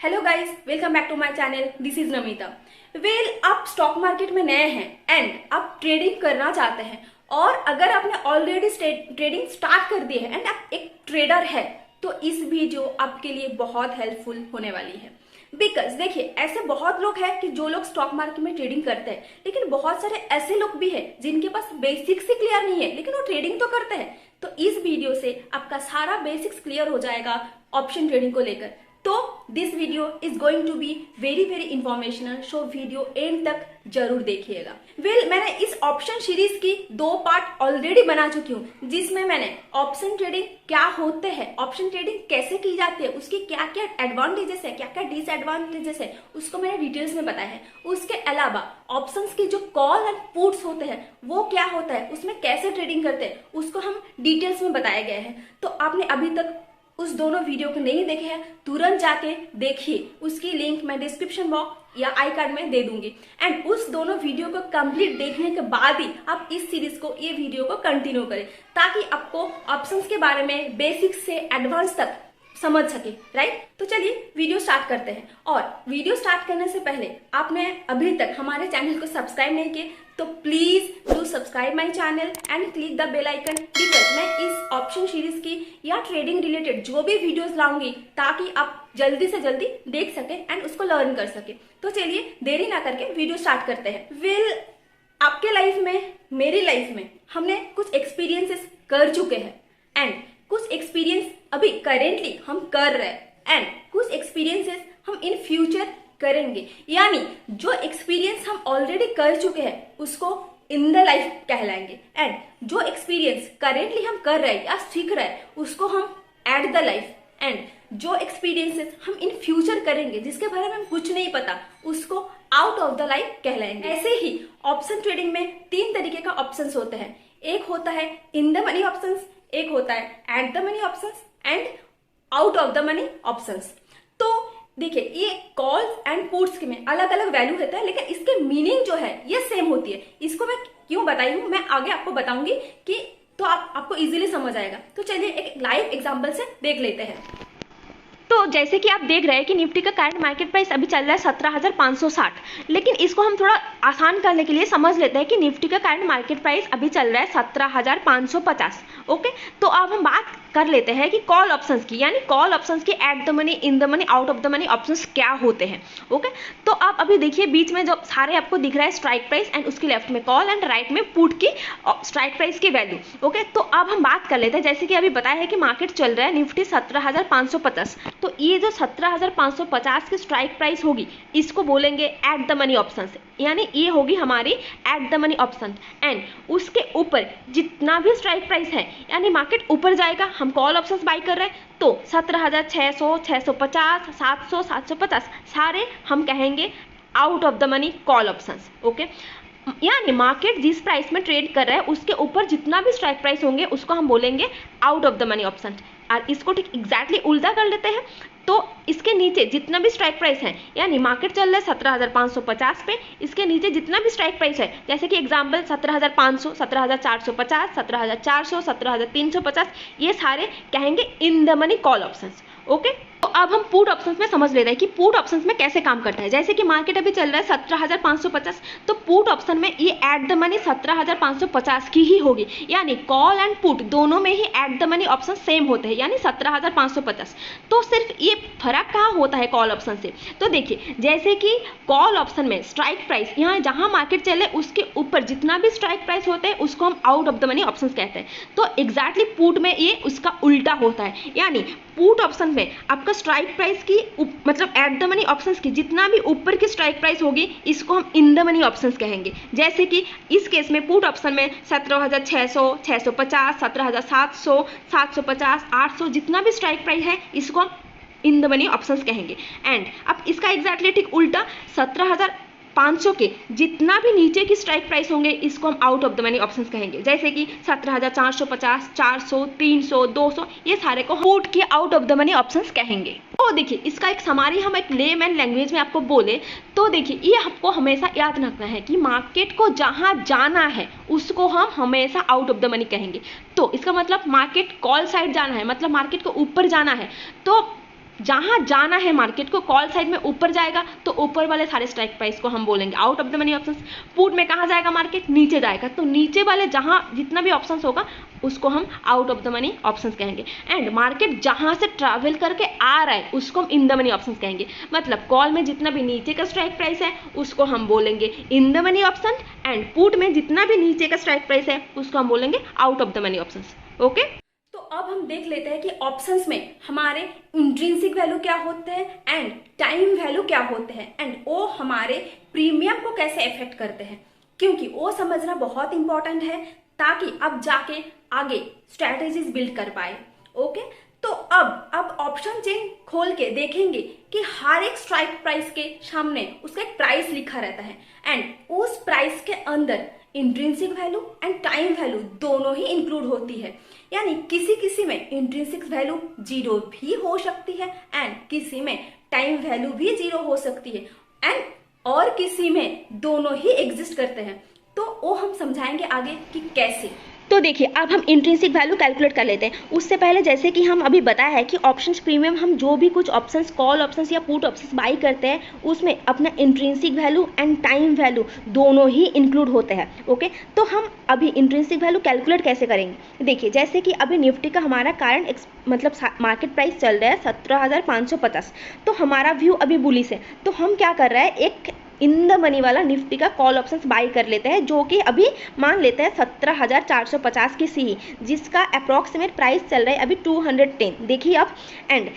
Hello guys, welcome back to my channel. This is Namita. आप stock market में नए हैं एंड आप ट्रेडिंग करना चाहते हैं, और अगर आपने ऑलरेडी ट्रेडिंग स्टार्ट कर दी है एंड आप एक ट्रेडर है, तो इस वीडियो आपके लिए बहुत हेल्पफुल होने वाली है। बिकॉज देखिए, ऐसे बहुत लोग हैं कि जो लोग स्टॉक मार्केट में ट्रेडिंग करते हैं, लेकिन बहुत सारे ऐसे लोग भी हैं जिनके पास बेसिक्स ही क्लियर नहीं है, लेकिन वो ट्रेडिंग तो करते हैं। तो इस वीडियो से आपका सारा बेसिक्स क्लियर हो जाएगा ऑप्शन ट्रेडिंग को लेकर। तो this video is going to be very very informational, so video end तक जरूर देखिएगा। मैंने इस ऑप्शन सीरीज की 2 पार्ट ऑलरेडी बना चुकी हूँ, जिसमें मैंने ऑप्शन ट्रेडिंग क्या होते हैं, ऑप्शन ट्रेडिंग कैसे की जाती है, उसकी क्या क्या एडवांटेजेस है, क्या क्या डिसएडवांटेजेस है, उसको मैंने डिटेल्स में बताया है। उसके अलावा ऑप्शंस की जो कॉल एंड पुट्स होते हैं वो क्या होता है, उसमें कैसे ट्रेडिंग करते हैं, उसको हम डिटेल्स में बताए गए हैं। तो आपने अभी तक उस दोनों वीडियो को नहीं देखे हैं, तुरंत जाके देखिए। उसकी लिंक मैं डिस्क्रिप्शन बॉक्स या आई कार्ड में दे दूंगी। एंड उस दोनों वीडियो को कंप्लीट देखने के बाद ही आप इस सीरीज को, ये वीडियो को कंटिन्यू करें, ताकि आपको ऑप्शंस के बारे में बेसिक से एडवांस तक समझ सके, राइट। तो चलिए वीडियो स्टार्ट करते हैं। और वीडियो स्टार्ट करने से पहले आपने अभी तक हमारे चैनल को सब्सक्राइब नहीं किए तो please do subscribe my channel and click the bell icon, because मैं इस ऑप्शन सीरीज की या ट्रेडिंग रिलेटेड जो भी वीडियोस लाऊंगी, ताकि आप जल्दी से जल्दी देख सके एंड उसको लर्न कर सके। तो चलिए देरी ना करके वीडियो स्टार्ट करते हैं। आपके लाइफ में, मेरी लाइफ में हमने कुछ एक्सपीरियंसेस कर चुके हैं, एंड कुछ एक्सपीरियंस अभी करेंटली हम कर रहे हैं, एंड कुछ एक्सपीरियंसेस हम इन फ्यूचर करेंगे। यानी जो एक्सपीरियंस हम ऑलरेडी कर चुके हैं उसको इन द लाइफ कहलाएंगे, एंड जो एक्सपीरियंस करेंटली हम कर रहे हैं या सीख रहे हैं उसको हम एट द लाइफ, एंड जो एक्सपीरियंसेस हम इन फ्यूचर करेंगे जिसके बारे में कुछ नहीं पता उसको आउट ऑफ द लाइफ कहलाएंगे। ऐसे ही ऑप्शन ट्रेडिंग में 3 तरीके का ऑप्शंस होते हैं। एक होता है इन द मनी ऑप्शंस, एक होता है eight the money options, and out of the money options. तो देखिए, ये कॉल्स एंड पुट्स के में अलग अलग वैल्यू होता है, लेकिन इसके मीनिंग जो है ये सेम होती है। इसको मैं क्यों बताई हूं, मैं आगे आपको बताऊंगी कि तो आपको इजीली समझ आएगा। तो चलिए एक लाइव एग्जांपल से देख लेते हैं। तो जैसे कि आप देख रहे हैं कि निफ्टी का करंट मार्केट प्राइस अभी चल रहा है 17,560, लेकिन इसको हम थोड़ा आसान करने के लिए समझ लेते हैं कि निफ्टी का करंट मार्केट प्राइस अभी चल रहा है 17,550। ओके, तो अब हम बात कर लेते हैं कि कॉल ऑप्शंस की, यानी कॉल ऑप्शंस की eight the money, in the money, out of the money options क्या होते हैं। ओके, तो आप अभी देखिए बीच में जो सारे आपको दिख रहा है स्ट्राइक प्राइस, एंड उसके लेफ्ट में कॉल एंड राइट में पुट की स्ट्राइक प्राइस की वैल्यू। ओके, तो अब हम बात कर लेते हैं, जैसे कि अभी बताया है कि मार्केट चल रहा है निफ्टी 17,550, तो ये जो 17,550 की स्ट्राइक प्राइस होगी इसको बोलेंगे एट द मनी ऑप्शन, यानी ये होगी हमारी eight the money option. And उसके ऊपर जितना भी स्ट्राइक प्राइस है, यानी मार्केट ऊपर जाएगा, हम कॉल ऑप्शंस बाय कर रहे हैं, तो 17,600, 650, 700, 750 सारे हम कहेंगे out of the money call options. Okay, यानी मार्केट जिस प्राइस में ट्रेड कर रहा है उसके ऊपर जितना भी स्ट्राइक प्राइस होंगे उसको हम बोलेंगे out of the money option. और इसको ठीक एग्जैक्टली उल्टा कर लेते हैं, तो इसके नीचे जितना भी स्ट्राइक प्राइस है, यानी मार्केट चल रहा है 17,550 पे, इसके नीचे जितना भी स्ट्राइक प्राइस है, जैसे कि एग्जांपल 17,500, 17,450, 17,400, 17,350, ये सारे कहेंगे in the money call options. Okay, तो अब हम पुट ऑप्शंस में समझ ले रहे हैं कि पुट ऑप्शंस में कैसे काम करता है। जैसे कि मार्केट अभी चल रहा है 17,550, तो पुट ऑप्शन में ये एट द मनी 17,550 की ही होगी, यानी कॉल एंड पुट दोनों में ही at the money option same होते हैं, यानी 17,550। तो सिर्फ ये फर्क कहाँ होता है कॉल ऑप्शन से, तो देखिए जैसे कि कॉल ऑप्शन में स्ट्राइक प्राइस, यहाँ जहाँ मार्केट चले उसके ऊपर जितना भी स्ट्राइक प्राइस होते हैं उसको हम out of the money option कहते हैं। तो एग्जैक्टली पुट में ये उसका उल्टा होता है, यानी पुट ऑप्शन में आपका स्ट्राइक प्राइस की मतलब एट द मनी ऑप्शंस की जितना भी ऊपर की स्ट्राइक प्राइस होगी इसको हम इन द मनी ऑप्शंस कहेंगे। जैसे कि इस केस में पुट ऑप्शन में 17,600, 650, 17,700, 750, 800 जितना भी स्ट्राइक प्राइस है इसको हम इन द मनी ऑप्शंस कहेंगे। एंड अब इसका एग्जैक्टली ठीक उल्टा 17,500 के जितना भी नीचे की स्ट्राइक प्राइस होंगे इसको हम out of the money options कहेंगे। जैसे कि 17,450, 400, 300, 200, ये सारे को पुट के out of the money options कहेंगे। तो देखिए इसका एक समारी हम एक लेमैन लैंग्वेज में आपको बोले तो देखिए ये आपको हमेशा याद रखना है कि मार्केट को जहां जाना है उसको हम हमेशा आउट ऑफ द मनी कहेंगे। तो इसका मतलब मार्केट कॉल साइड जाना है, मतलब मार्केट को ऊपर जाना है, तो जहाँ जाना है मार्केट को, कॉल साइड में ऊपर जाएगा तो ऊपर वाले सारे स्ट्राइक प्राइस को हम बोलेंगे out of the money options. Put में कहाँ जाएगा मार्केट, नीचे जाएगा, तो नीचे वाले जहाँ जितना भी ऑप्शंस होगा उसको हम out of the money options कहेंगे। एंड मार्केट जहाँ से ट्रैवल करके आ रहा है उसको हम इन द मनी ऑप्शंस कहेंगे। मतलब कॉल में जितना भी नीचे का स्ट्राइक प्राइस है उसको हम बोलेंगे in the money option, and put में जितना भी नीचे का स्ट्राइक प्राइस है उसको हम बोलेंगे out of the money options. Okay, तो अब हम देख लेते हैं कि ऑप्शंस में हमारे इंट्रिंसिक वैल्यू क्या होते हैं एंड टाइम वैल्यू क्या होते हैं, एंड वो हमारे प्रीमियम को कैसे इफेक्ट करते हैं, क्योंकि वो समझना बहुत इंपॉर्टेंट है ताकि अब जाके आगे स्ट्रेटेजीज बिल्ड कर पाए। ओके, तो अब ऑप्शन चेन खोल के देखेंगे कि हर एक स्ट्राइक प्राइस के सामने उसका एक प्राइस लिखा रहता है, एंड उस प्राइस के अंदर intrinsic value and time value दोनों ही इंक्लूड होती है। यानी किसी किसी में इंट्रिंसिक वैल्यू 0 भी हो सकती है एंड किसी में टाइम वैल्यू भी 0 हो सकती है, एंड और किसी में दोनों ही एग्जिस्ट करते हैं। तो वो हम समझाएंगे आगे कि कैसे। तो देखिए अब हम इंट्रिंसिक वैल्यू कैलकुलेट कर लेते हैं। उससे पहले जैसे कि हम अभी बताया है कि ऑप्शंस प्रीमियम हम जो भी कुछ ऑप्शंस, कॉल ऑप्शंस या पुट ऑप्शंस बाई करते हैं उसमें अपना intrinsic value and time value दोनों ही इंक्लूड होते हैं। ओके, तो हम अभी इंट्रिंसिक वैल्यू कैलकुलेट कैसे करेंगे। देखिए जैसे कि अभी निफ्टी का हमारा करंट मतलब मार्केट प्राइस चल रहा है 17,550, तो हमारा व्यू अभी बुलिश है, तो हम क्या कर रहे हैं एक इन द मनी वाला निफ्टी का कॉल ऑप्शंस बाई कर लेते हैं जो कि अभी मान लेते हैं 17,450 की सी, जिसका अप्रॉक्सीमेट प्राइस चल रहा है अभी 210। देखिए अब एंड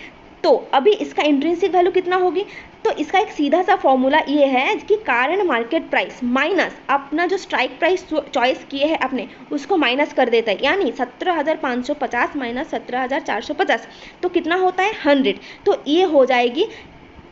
तो अभी इसका इंट्रिंसिक वैल्यू कितना होगी, तो इसका एक सीधा सा फॉर्मूला ये है कि कारण मार्केट प्राइस माइनस अपना जो स्ट्राइक प्राइस चॉइस किए हैं अपने उसको माइनस कर देता है, यानी 17,550 माइनस 17,450 तो कितना होता है 100। तो ये हो जाएगी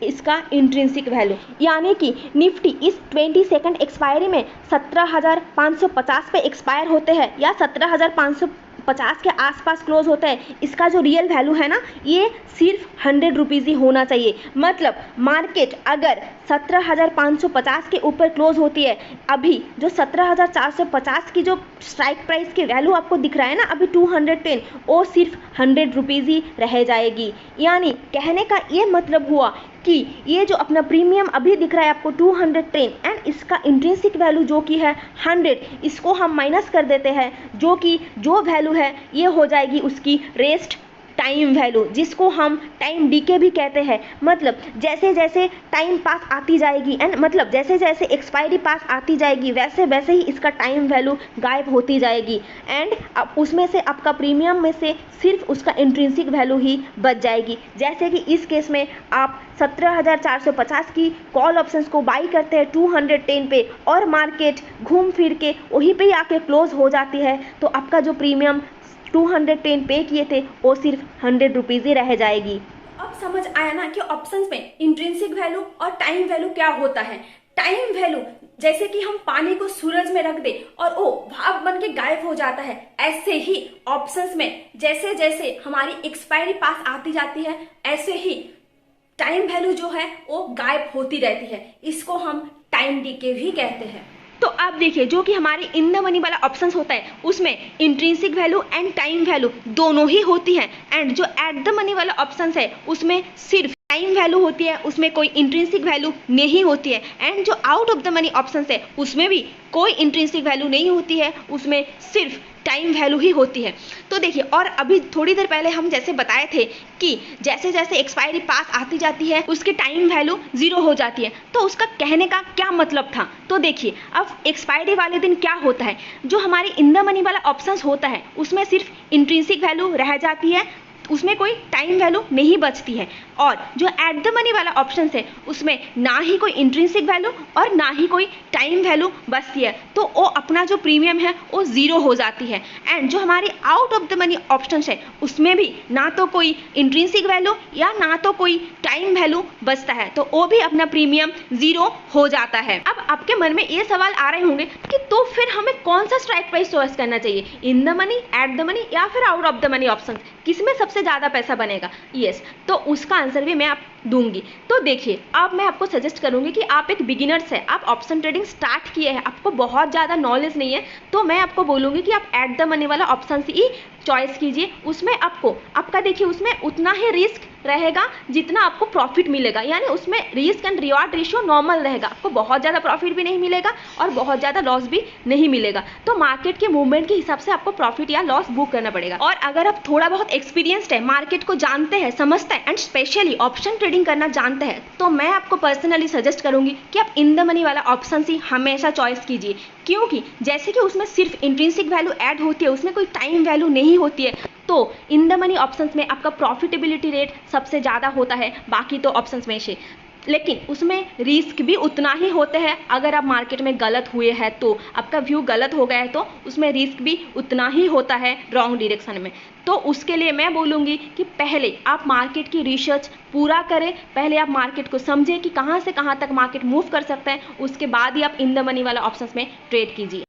इसका इंट्रिंसिक वैल्यू, यानी कि निफ्टी इस 22 एक्सपायरी में 17,550 पे एक्सपायर होते हैं या 17,550 के आसपास क्लोज होता है। इसका जो रियल वैल्यू है ना ये सिर्फ 100 रुपीज़ ही होना चाहिए। मतलब मार्केट अगर 17,550 के ऊपर क्लोज होती है, अभी जो 17,450 की जो स्ट्राइक प्राइस की वैल्यू आपको दिख रहा है ना अभी 210, वो सिर्फ 100 रुपीज़ ही रह जाएगी। यानी कहने का ये मतलब हुआ कि ये जो अपना प्रीमियम अभी दिख रहा है आपको 210 एंड इसका इंट्रिंसिक वैल्यू जो कि है 100, इसको हम माइनस कर देते हैं, जो कि जो वैल्यू है ये हो जाएगी उसकी रेस्ट टाइम वैल्यू, जिसको हम टाइम डीके भी कहते हैं। मतलब जैसे जैसे टाइम पास आती जाएगी एंड मतलब जैसे जैसे एक्सपायरी पास आती जाएगी वैसे वैसे ही इसका टाइम वैल्यू गायब होती जाएगी, एंड उसमें से आपका प्रीमियम में से सिर्फ उसका इंट्रिंसिक वैल्यू ही बच जाएगी। जैसे कि इस केस में आप 17,450 की कॉल ऑप्शंस को बाई करते हैं 210 पे और मार्केट घूम फिर के वहीं पे आके क्लोज हो जाती है, तो आपका जो प्रीमियम 210 पे किए थे वो सिर्फ 100 रुपीज़ ही रह जाएगी। अब समझ आया ना कि ऑप्शंस में इंट्रिंसिक वैल्यू और टाइम वैल्यू क्या होता है। टाइम वैल्यू जैसे कि हम पानी को सूरज में रख दे और वो भाप बन के गायब हो जाता है, ऐसे ही ऑप्शंस में जैसे जैसे हमारी एक्सपायरी पास आती जाती है ऐसे ही टाइम वैल्यू जो है वो गायब होती रहती है। इसको हम टाइम डीके भी कहते हैं। तो आप देखिए जो कि हमारे इन द मनी वाला ऑप्शंस होता है उसमें intrinsic value and time value दोनों ही होती है, एंड जो एट द मनी वाला ऑप्शंस है उसमें सिर्फ टाइम वैल्यू होती है, उसमें कोई इंट्रिंसिक वैल्यू नहीं होती है। एंड जो out of the money options है उसमें भी कोई इंट्रिंसिक वैल्यू नहीं होती है, उसमें सिर्फ टाइम वैल्यू ही होती है। तो देखिए और अभी थोड़ी देर पहले हम जैसे बताए थे कि जैसे जैसे एक्सपायरी पास आती जाती है उसकी टाइम वैल्यू 0 हो जाती है, तो उसका कहने का क्या मतलब था। तो देखिए अब एक्सपायरी वाले दिन क्या होता है, जो हमारी इन द मनी वाला ऑप्शंस होता है उसमें सिर्फ इंट्रिंसिक वैल्यू रह जाती है, उसमें कोई टाइम वैल्यू नहीं बचती है, और जो एट द मनी वाला ऑप्शन है उसमें ना ही कोई इंट्रिंसिक वैल्यू और ना ही कोई टाइम वैल्यू बचती है, तो वो अपना जो प्रीमियम है वो 0 हो जाती है। एंड जो हमारी out of the money option है उसमें भी ना तो कोई इंट्रिंसिक वैल्यू या ना तो कोई टाइम वैल्यू बचता है, तो वो भी अपना प्रीमियम 0 हो जाता है। अब आपके मन में ये सवाल आ रहे होंगे कि तो फिर हमें कौन सा स्ट्राइक प्राइस चॉइस करना चाहिए, in the money, eight the money या फिर out of the money option, किसमें सबसे ज़्यादा पैसा बनेगा। यस, तो उसका आंसर भी मैं दूंगी। तो देखिए, अब मैं आपको सजेस्ट करूंगी कि आप एक बिगिनर्स है, आप ऑप्शन ट्रेडिंग स्टार्ट किए हैं, आपको बहुत ज़्यादा नॉलेज नहीं है, तो मैं आपको बोलूँगी कि आप एट द मनी वाला ऑप्शन ही चॉइस कीजिए। उसमें आपका देखिए उसमें उतना ही रिस्क रहेगा जितना आपको प्रॉफिट मिलेगा, यानी उसमें risk and reward ratio normal रहेगा। आपको बहुत ज़्यादा प्रॉफिट भी नहीं मिलेगा और बहुत ज़्यादा लॉस भी नहीं मिलेगा। तो मार्केट के मूवमेंट के हिसाब से आपको प्रॉफिट या लॉस बुक करना पड़ेगा। और अगर आप थोड़ा बहुत एक्सपीरियंस्ड है, मार्केट को जानते हैं, समझते हैं एंड स्पेशली ऑप्शन ट्रेडिंग करना जानते हैं, तो मैं आपको पर्सनली सजेस्ट करूंगी कि आप इन द मनी वाला ऑप्शन ही हमेशा चॉइस कीजिए। क्योंकि जैसे कि उसमें सिर्फ इंट्रिंसिक वैल्यू ऐड होती है, उसमें कोई टाइम वैल्यू नहीं होती है, तो इन द मनी ऑप्शंस में आपका प्रॉफिटेबिलिटी रेट सबसे ज़्यादा होता है बाकी तो ऑप्शंस में से। लेकिन उसमें रिस्क भी उतना ही होते हैं। अगर आप मार्केट में गलत हुए हैं तो आपका व्यू गलत हो गया है तो उसमें रिस्क भी उतना ही होता है रॉन्ग डायरेक्शन में। तो उसके लिए मैं बोलूँगी कि पहले आप मार्केट की रिसर्च पूरा करें, पहले आप मार्केट को समझें कि कहाँ से कहाँ तक मार्केट मूव कर सकता है, उसके बाद ही आप इन द मनी वाला ऑप्शंस में ट्रेड कीजिए।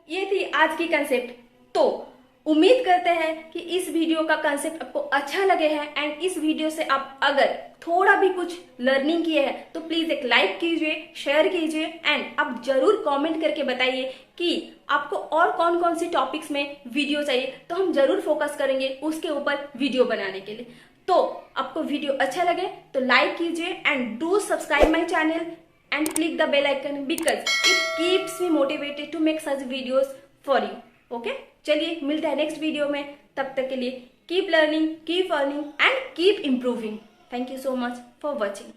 ये थी आज की कंसेप्ट। तो उम्मीद करते हैं कि इस वीडियो का कंसेप्ट आपको अच्छा लगे है एंड इस वीडियो से आप अगर थोड़ा भी कुछ लर्निंग किए हैं तो प्लीज एक लाइक कीजिए, शेयर कीजिए एंड आप जरूर कमेंट करके बताइए कि आपको और कौन कौन सी टॉपिक्स में वीडियो चाहिए, तो हम जरूर फोकस करेंगे उसके ऊपर वीडियो बनाने के लिए। तो आपको वीडियो अच्छा लगे तो लाइक कीजिए and do subscribe my channel and click the bell icon because it keeps me motivated to make such videos for you. Okay? चलिए मिलते हैं नेक्स्ट वीडियो में, तब तक के लिए keep learning, keep earning and keep improving. Thank you so much for watching.